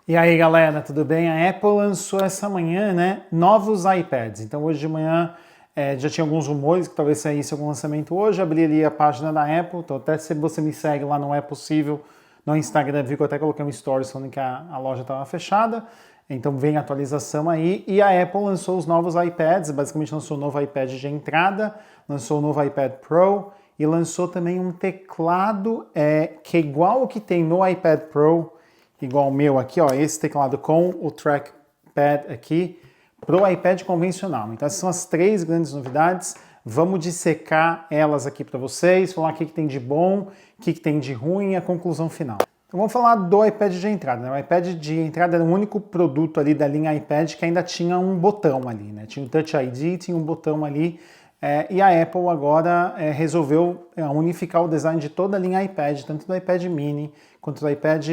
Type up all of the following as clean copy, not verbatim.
E aí galera, tudo bem? A Apple lançou essa manhã, né, novos iPads. Então hoje de manhã já tinha alguns rumores que talvez saísse algum lançamento hoje. Abri ali a página da Apple, então até se você me segue lá no É Possível no Instagram, viu que eu até coloquei um stories falando que a loja estava fechada. Então vem a atualização aí. E a Apple lançou os novos iPads, basicamente lançou o novo iPad de entrada, lançou o novo iPad Pro e lançou também um teclado que é igual o que tem no iPad Pro, igual o meu aqui, ó, esse teclado com o trackpad aqui para o iPad convencional. Então essas são as três grandes novidades. Vamos dissecar elas aqui para vocês, falar o que tem de bom, o que tem de ruim e a conclusão final. Então vamos falar do iPad de entrada, né? O iPad de entrada era o único produto ali da linha iPad que ainda tinha um botão ali, né? Tinha o Touch ID, tinha um botão ali, e a Apple agora resolveu unificar o design de toda a linha iPad, tanto do iPad mini quanto do iPad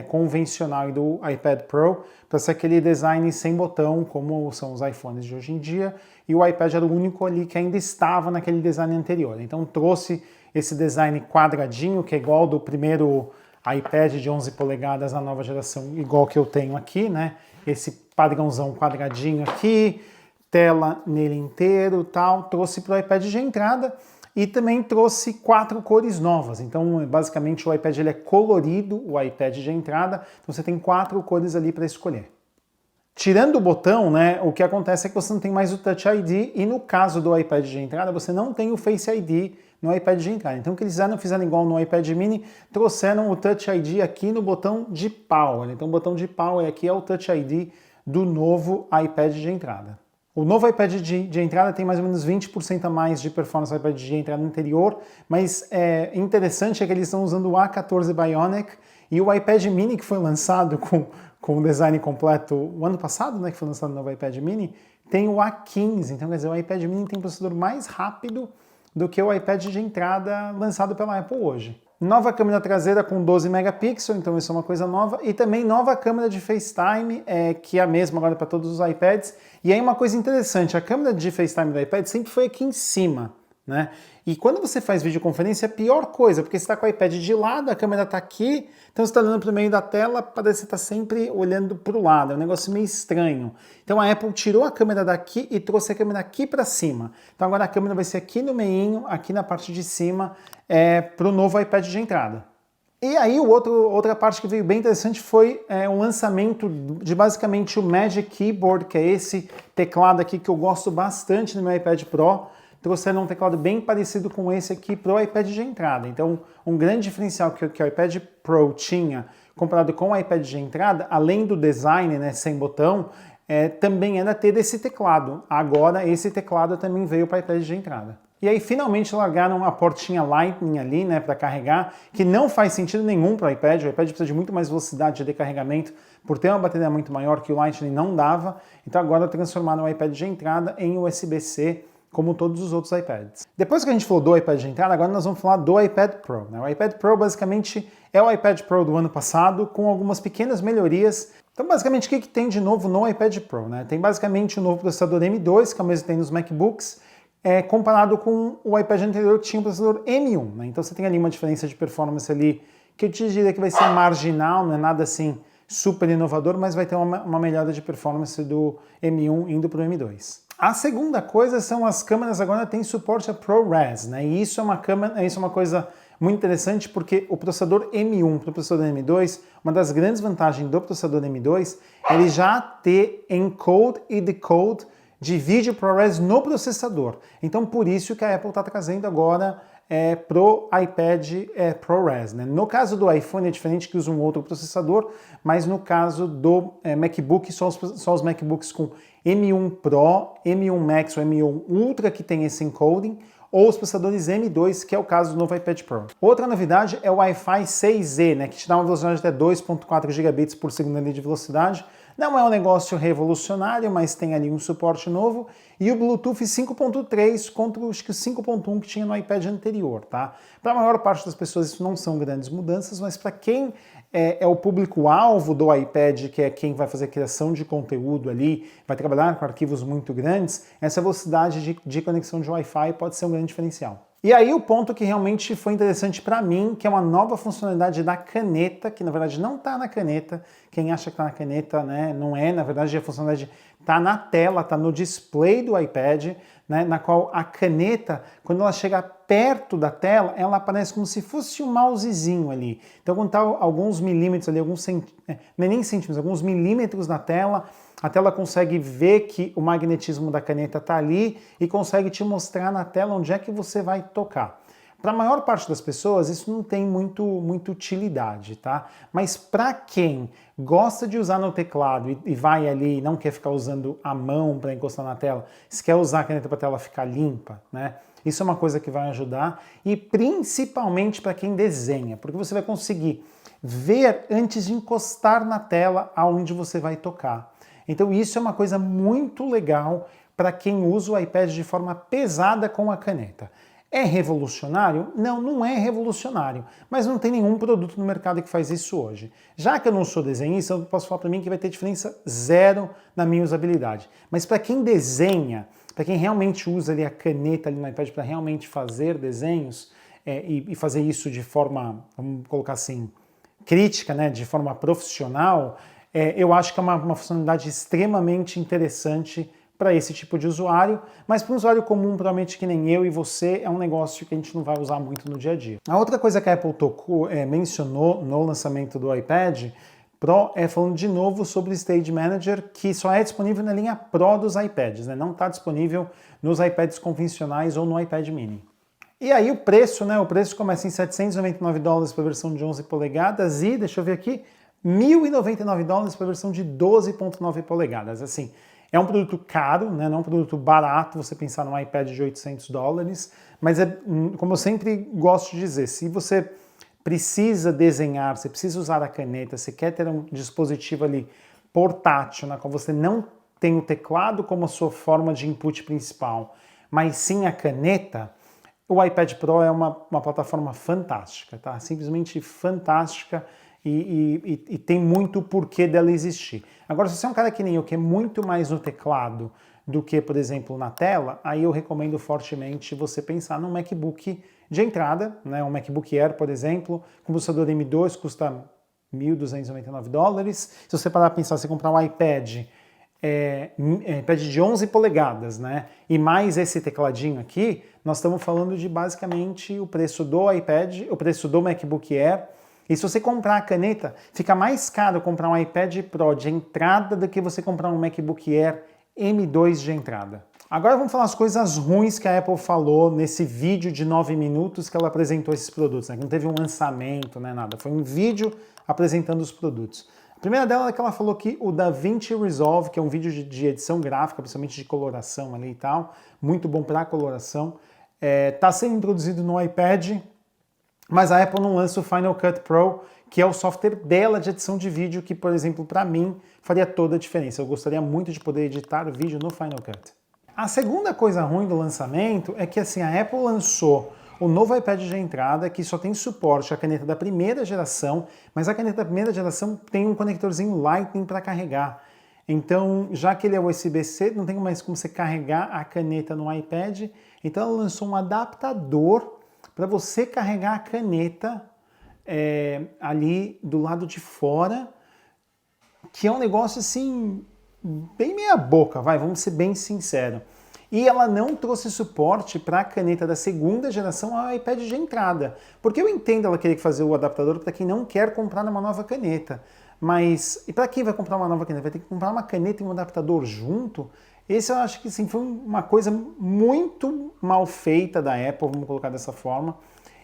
convencional e do iPad Pro, para ser aquele design sem botão, como são os iPhones de hoje em dia, e o iPad era o único ali que ainda estava naquele design anterior. Então trouxe esse design quadradinho, que é igual do primeiro iPad de 11 polegadas na nova geração, igual que eu tenho aqui, né? Esse padrãozão quadradinho aqui, tela nele inteiro, tal, trouxe para o iPad de entrada e também trouxe 4 cores novas. Então, basicamente, o iPad ele é colorido, o iPad de entrada, então você tem 4 cores ali para escolher. Tirando o botão, né, o que acontece é que você não tem mais o Touch ID e no caso do iPad de entrada, você não tem o Face ID no iPad de entrada. Então o que eles fizeram igual no iPad mini, trouxeram o Touch ID aqui no botão de Power. Então o botão de Power aqui é o Touch ID do novo iPad de entrada. O novo iPad de entrada tem mais ou menos 20% a mais de performance do iPad de entrada anterior, mas interessante é que eles estão usando o A14 Bionic e o iPad mini que foi lançado com o design completo o ano passado, né, que foi lançado o novo iPad mini, tem o A15, então quer dizer, o iPad mini tem um processador mais rápido do que o iPad de entrada lançado pela Apple hoje. Nova câmera traseira com 12 megapixels, então isso é uma coisa nova, e também nova câmera de FaceTime, que é a mesma agora para todos os iPads. E aí uma coisa interessante, a câmera de FaceTime do iPad sempre foi aqui em cima, né? E quando você faz videoconferência é a pior coisa, porque você está com o iPad de lado, a câmera está aqui, então você está olhando para o meio da tela, parece que você está sempre olhando para o lado, é um negócio meio estranho. Então a Apple tirou a câmera daqui e trouxe a câmera aqui para cima. Então agora a câmera vai ser aqui no meinho, aqui na parte de cima, para o novo iPad de entrada. E aí outra parte que veio bem interessante foi o lançamento de basicamente o Magic Keyboard, que é esse teclado aqui que eu gosto bastante no meu iPad Pro. Trouxeram um teclado bem parecido com esse aqui para o iPad de entrada. Então, um grande diferencial que o iPad Pro tinha comparado com o iPad de entrada, além do design, né, sem botão, também era ter esse teclado. Agora, esse teclado também veio para o iPad de entrada. E aí, finalmente, largaram a portinha Lightning ali, né, para carregar, que não faz sentido nenhum para o iPad. O iPad precisa de muito mais velocidade de carregamento, por ter uma bateria muito maior que o Lightning não dava. Então, agora transformaram o iPad de entrada em USB-C, como todos os outros iPads. Depois que a gente falou do iPad de entrada, agora nós vamos falar do iPad Pro, né? O iPad Pro basicamente é o iPad Pro do ano passado, com algumas pequenas melhorias. Então basicamente o que tem de novo no iPad Pro, né? Tem basicamente o novo processador M2, que é o mesmo que tem nos MacBooks, comparado com o iPad anterior que tinha o processador M1, né? Então você tem ali uma diferença de performance ali, que eu te diria que vai ser marginal, não é nada assim super inovador, mas vai ter uma melhora de performance do M1 indo para o M2. A segunda coisa são as câmeras agora têm suporte a ProRes, né? E isso é uma coisa muito interessante porque o processador M1 para o processador M2, uma das grandes vantagens do processador M2 é ele já ter encode e decode de vídeo ProRes no processador. Então por isso que a Apple está trazendo agora pro iPad ProRes, né? No caso do iPhone é diferente, que usa um outro processador, mas no caso do MacBook, só os MacBooks com M1 Pro, M1 Max ou M1 Ultra que tem esse encoding, ou os processadores M2, que é o caso do novo iPad Pro. Outra novidade é o Wi-Fi 6E, né, que te dá uma velocidade de até 2.4 gigabits por segundo ali de velocidade. Não é um negócio revolucionário, mas tem ali um suporte novo. E o Bluetooth 5.3 contra acho que o 5.1 que tinha no iPad anterior, tá? Para a maior parte das pessoas isso não são grandes mudanças, mas para quem é o público-alvo do iPad, que é quem vai fazer criação de conteúdo ali, vai trabalhar com arquivos muito grandes, essa velocidade de conexão de Wi-Fi pode ser um grande diferencial. E aí o ponto que realmente foi interessante para mim, que é uma nova funcionalidade da caneta, que na verdade não está na caneta. Quem acha que está na caneta, né, não é. Na verdade a funcionalidade está na tela, está no display do iPad, né, na qual a caneta, quando ela chega perto da tela, ela aparece como se fosse um mousezinho ali. Então quando está alguns milímetros ali, não é nem centímetros, alguns milímetros na tela, a tela consegue ver que o magnetismo da caneta está ali e consegue te mostrar na tela onde é que você vai tocar. Para a maior parte das pessoas isso não tem muita utilidade, tá? Mas para quem gosta de usar no teclado e vai ali e não quer ficar usando a mão para encostar na tela, se quer usar a caneta para a tela ficar limpa, né? Isso é uma coisa que vai ajudar, e principalmente para quem desenha, porque você vai conseguir ver antes de encostar na tela aonde você vai tocar. Então isso é uma coisa muito legal para quem usa o iPad de forma pesada com a caneta. É revolucionário? Não, não é revolucionário, mas não tem nenhum produto no mercado que faz isso hoje. Já que eu não sou desenhista, eu posso falar para mim que vai ter diferença zero na minha usabilidade. Mas para quem desenha, para quem realmente usa ali a caneta ali no iPad para realmente fazer desenhos e fazer isso de forma, vamos colocar assim, crítica, né, de forma profissional, eu acho que é uma funcionalidade extremamente interessante para esse tipo de usuário, mas para um usuário comum, provavelmente que nem eu e você, é um negócio que a gente não vai usar muito no dia a dia. A outra coisa que a Apple mencionou no lançamento do iPad Pro é falando de novo sobre o Stage Manager, que só é disponível na linha Pro dos iPads, né? Não está disponível nos iPads convencionais ou no iPad mini. E aí o preço, né? O preço começa em $799 para a versão de 11 polegadas e, deixa eu ver aqui, $1.099 para a versão de 12.9 polegadas. Assim, é um produto caro, né? Não é um produto barato você pensar num iPad de $800, mas como eu sempre gosto de dizer, se você precisa desenhar, você precisa usar a caneta, você quer ter um dispositivo ali portátil, na qual você não tem o teclado como a sua forma de input principal, mas sim a caneta, o iPad Pro é uma plataforma fantástica, tá? Simplesmente fantástica e tem muito porquê dela existir. Agora, se você é um cara que nem eu, que é muito mais no teclado do que, por exemplo, na tela, aí eu recomendo fortemente você pensar num MacBook de entrada, né? Um MacBook Air, por exemplo, com processador M2 custa $1.299. Se você parar para pensar, você comprar um iPad iPad de 11 polegadas, né? E mais esse tecladinho aqui, nós estamos falando de basicamente o preço do iPad, o preço do MacBook Air. E se você comprar a caneta, fica mais caro comprar um iPad Pro de entrada do que você comprar um MacBook Air M2 de entrada. Agora vamos falar as coisas ruins que a Apple falou nesse vídeo de 9 minutos que ela apresentou esses produtos, né? Não teve um lançamento, né, nada. Foi um vídeo apresentando os produtos. A primeira dela é que ela falou que o DaVinci Resolve, que é um vídeo de edição gráfica, principalmente de coloração ali e tal, muito bom para coloração, está sendo introduzido no iPad, mas a Apple não lança o Final Cut Pro, que é o software dela de edição de vídeo, que, por exemplo, para mim, faria toda a diferença. Eu gostaria muito de poder editar vídeo no Final Cut. A segunda coisa ruim do lançamento é que assim, a Apple lançou o novo iPad de entrada, que só tem suporte à caneta da primeira geração, mas a caneta da primeira geração tem um conectorzinho Lightning para carregar. Então, já que ele é USB-C, não tem mais como você carregar a caneta no iPad, então ela lançou um adaptador para você carregar a caneta ali do lado de fora, que é um negócio assim, bem meia boca, vamos ser bem sinceros. E ela não trouxe suporte para a caneta da segunda geração ao iPad de entrada. Porque eu entendo ela querer fazer o adaptador para quem não quer comprar uma nova caneta. Mas, e para quem vai comprar uma nova caneta? Vai ter que comprar uma caneta e um adaptador junto? Esse eu acho que sim, foi uma coisa muito mal feita da Apple, vamos colocar dessa forma.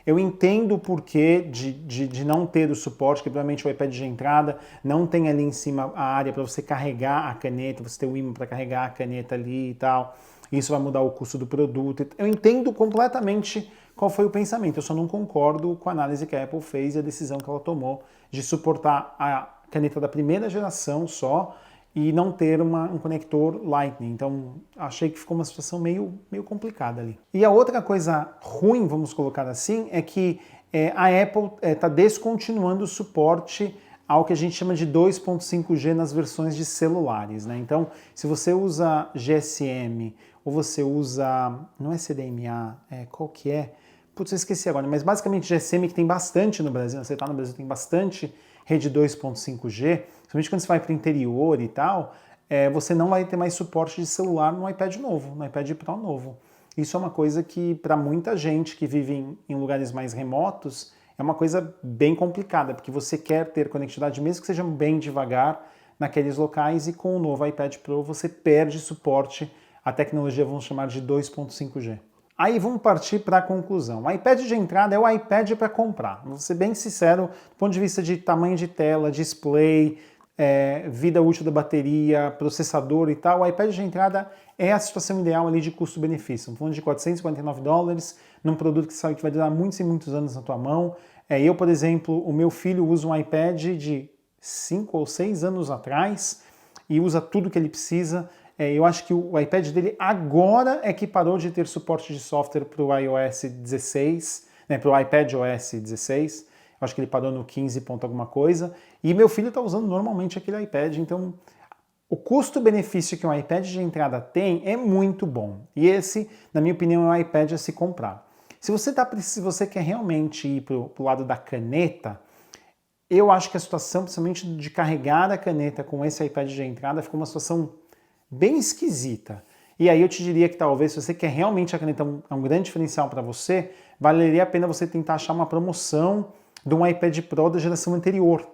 Eu entendo o porquê de não ter o suporte, que provavelmente o iPad de entrada não tem ali em cima a área para você carregar a caneta, você ter o ímã para carregar a caneta ali e tal. Isso vai mudar o custo do produto. Eu entendo completamente qual foi o pensamento, eu só não concordo com a análise que a Apple fez e a decisão que ela tomou de suportar a caneta da primeira geração só e não ter um conector Lightning. Então, achei que ficou uma situação meio complicada ali. E a outra coisa ruim, vamos colocar assim, é que a Apple está descontinuando o suporte ao que a gente chama de 2.5G nas versões de celulares, né? Então, se você usa GSM ou você usa, não é CDMA, qual que é? putz, eu esqueci agora, mas basicamente GSM que tem bastante no Brasil, você está no Brasil, tem bastante rede 2.5G, principalmente quando você vai para o interior e tal, você não vai ter mais suporte de celular no iPad novo, no iPad Pro novo. Isso é uma coisa que, para muita gente que vive em lugares mais remotos, é uma coisa bem complicada, porque você quer ter conectividade, mesmo que seja bem devagar, naqueles locais, e com o novo iPad Pro você perde suporte à tecnologia, vamos chamar de 2.5G. Aí vamos partir para a conclusão. O iPad de entrada é o iPad para comprar. Vou ser bem sincero, do ponto de vista de tamanho de tela, display, vida útil da bateria, processador e tal, o iPad de entrada é a situação ideal ali de custo-benefício. Estamos falando de $449, num produto que sabe que vai durar muitos e muitos anos na tua mão. Eu, por exemplo, o meu filho usa um iPad de 5 ou 6 anos atrás e usa tudo que ele precisa. Eu acho que o iPad dele agora é que parou de ter suporte de software para o iOS 16, para o iPad OS 16. Eu acho que ele parou no 15 ponto alguma coisa. E meu filho está usando normalmente aquele iPad, então o custo-benefício que um iPad de entrada tem é muito bom. E esse, na minha opinião, é o iPad a se comprar. Se você quer realmente ir para o lado da caneta, eu acho que a situação, principalmente de carregar a caneta com esse iPad de entrada, ficou uma situação bem esquisita. E aí eu te diria que talvez, se você quer realmente a caneta é um grande diferencial para você, valeria a pena você tentar achar uma promoção de um iPad Pro da geração anterior,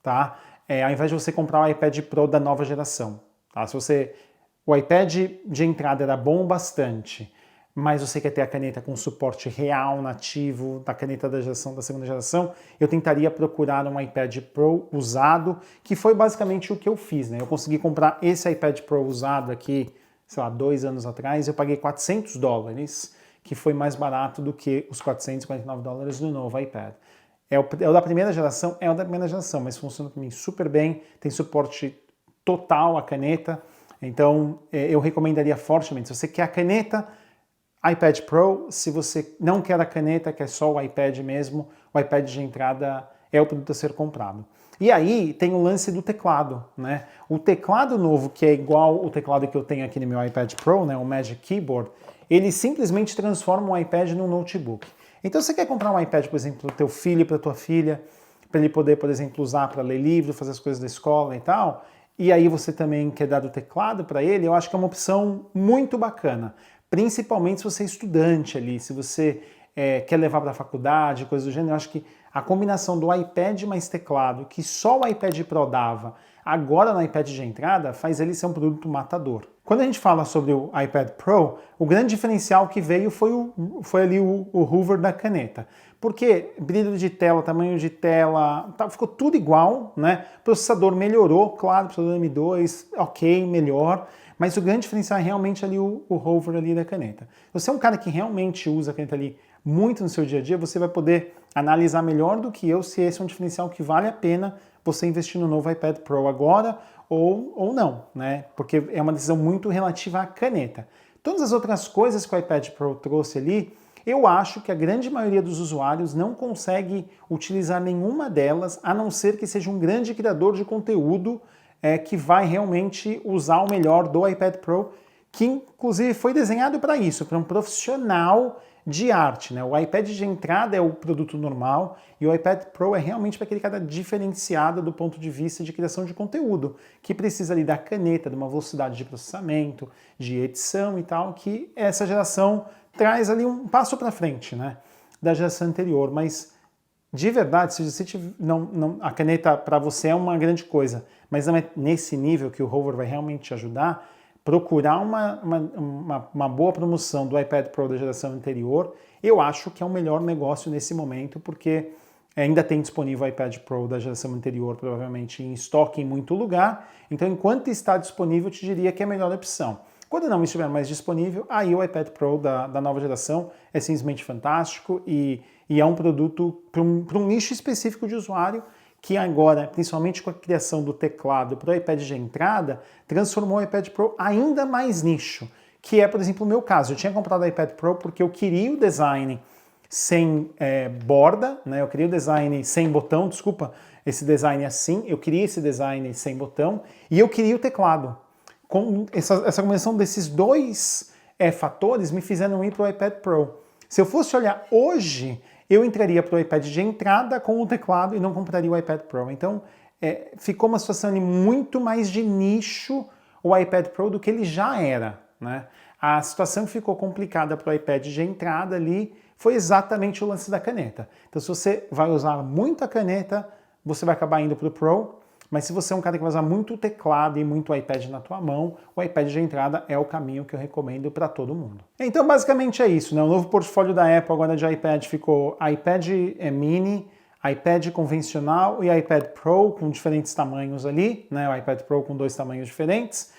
tá? Ao invés de você comprar o iPad Pro da nova geração, tá? O iPad de entrada era bom bastante, mas você quer ter a caneta com suporte real, nativo, da caneta da segunda geração, eu tentaria procurar um iPad Pro usado, que foi basicamente o que eu fiz, né? Eu consegui comprar esse iPad Pro usado aqui, sei lá, 2 anos atrás, eu paguei $400, que foi mais barato do que os $449 do novo iPad. É o da primeira geração, mas funciona para mim super bem, tem suporte total à caneta, então eu recomendaria fortemente. Se você quer a caneta, iPad Pro. Se você não quer a caneta, quer só o iPad mesmo, o iPad de entrada é o produto a ser comprado. E aí tem o lance do teclado, né? O teclado novo, que é igual o teclado que eu tenho aqui no meu iPad Pro, né, o Magic Keyboard, ele simplesmente transforma o iPad num notebook. Então você quer comprar um iPad, por exemplo, para o teu filho e para a tua filha, para ele poder, por exemplo, usar para ler livro, fazer as coisas da escola e tal, e aí você também quer dar o teclado para ele, eu acho que é uma opção muito bacana. Principalmente se você é estudante ali, se você quer levar para a faculdade, coisas do gênero, eu acho que a combinação do iPad mais teclado, que só o iPad Pro dava, agora no iPad de entrada, faz ele ser um produto matador. Quando a gente fala sobre o iPad Pro, o grande diferencial que veio foi ali o hover da caneta. Porque brilho de tela, tamanho de tela, ficou tudo igual, né? O processador melhorou, claro, o processador M2, ok, melhor, mas o grande diferencial é realmente ali o hover ali da caneta. Se você é um cara que realmente usa a caneta ali muito no seu dia a dia, você vai poder analisar melhor do que eu se esse é um diferencial que vale a pena você investir no novo iPad Pro agora ou não, né? Porque é uma decisão muito relativa à caneta. Todas as outras coisas que o iPad Pro trouxe ali, eu acho que a grande maioria dos usuários não consegue utilizar nenhuma delas, a não ser que seja um grande criador de conteúdo que vai realmente usar o melhor do iPad Pro, que inclusive foi desenhado para isso, para um profissional de arte, né? O iPad de entrada é o produto normal e o iPad Pro é realmente para aquele cara diferenciado do ponto de vista de criação de conteúdo, que precisa ali da caneta, de uma velocidade de processamento, de edição e tal, que essa geração traz ali um passo para frente, né, da geração anterior. Mas de verdade, se você a caneta para você é uma grande coisa, mas não é nesse nível que o hover vai realmente te ajudar, procurar uma boa promoção do iPad Pro da geração anterior, eu acho que é o melhor negócio nesse momento, porque ainda tem disponível o iPad Pro da geração anterior, provavelmente em estoque em muito lugar, então enquanto está disponível, eu te diria que é a melhor opção. Quando não estiver mais disponível, aí o iPad Pro da nova geração é simplesmente fantástico e é um produto para um nicho específico de usuário que agora, principalmente com a criação do teclado para o iPad de entrada, transformou o iPad Pro ainda mais nicho, que é, por exemplo, o meu caso. Eu tinha comprado o iPad Pro porque eu queria o design sem borda, né? Eu queria o design sem botão, desculpa, esse design assim, eu queria esse design sem botão e eu queria o teclado. Com essa combinação desses dois fatores me fizeram ir para o iPad Pro. Se eu fosse olhar hoje, eu entraria para o iPad de entrada com o teclado e não compraria o iPad Pro. Então, ficou uma situação ali muito mais de nicho o iPad Pro do que ele já era, né? A situação que ficou complicada para o iPad de entrada ali foi exatamente o lance da caneta. Então, se você vai usar muito a caneta, você vai acabar indo para o Pro, mas se você é um cara que vai usar muito o teclado e muito o iPad na tua mão, o iPad de entrada é o caminho que eu recomendo para todo mundo. Então, basicamente é isso, né? O novo portfólio da Apple agora de iPad ficou iPad mini, iPad convencional e iPad Pro com diferentes tamanhos ali, né? O iPad Pro com 2 tamanhos diferentes.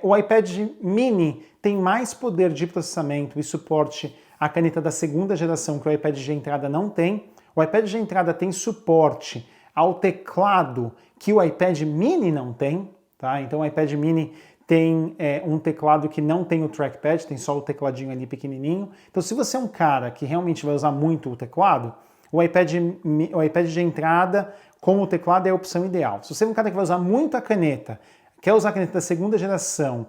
O iPad mini tem mais poder de processamento e suporte à caneta da segunda geração que o iPad de entrada não tem. O iPad de entrada tem suporte ao teclado que o iPad mini não tem, tá? Então o iPad mini tem um teclado que não tem o trackpad, tem só o tecladinho ali pequenininho. Então se você é um cara que realmente vai usar muito o teclado, o iPad de entrada com o teclado é a opção ideal. Se você é um cara que vai usar muito a caneta, quer usar a caneta da segunda geração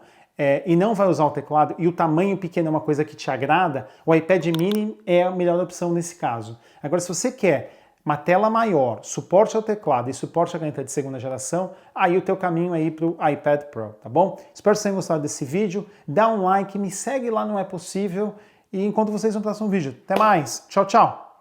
e não vai usar o teclado, e o tamanho pequeno é uma coisa que te agrada, o iPad mini é a melhor opção nesse caso. Agora, se você quer uma tela maior, suporte ao teclado e suporte à caneta de segunda geração, aí o teu caminho é ir para o iPad Pro, tá bom? Espero que vocês tenham gostado desse vídeo, dá um like, me segue lá no É Possível e encontro vocês no próximo vídeo. Até mais, tchau, tchau!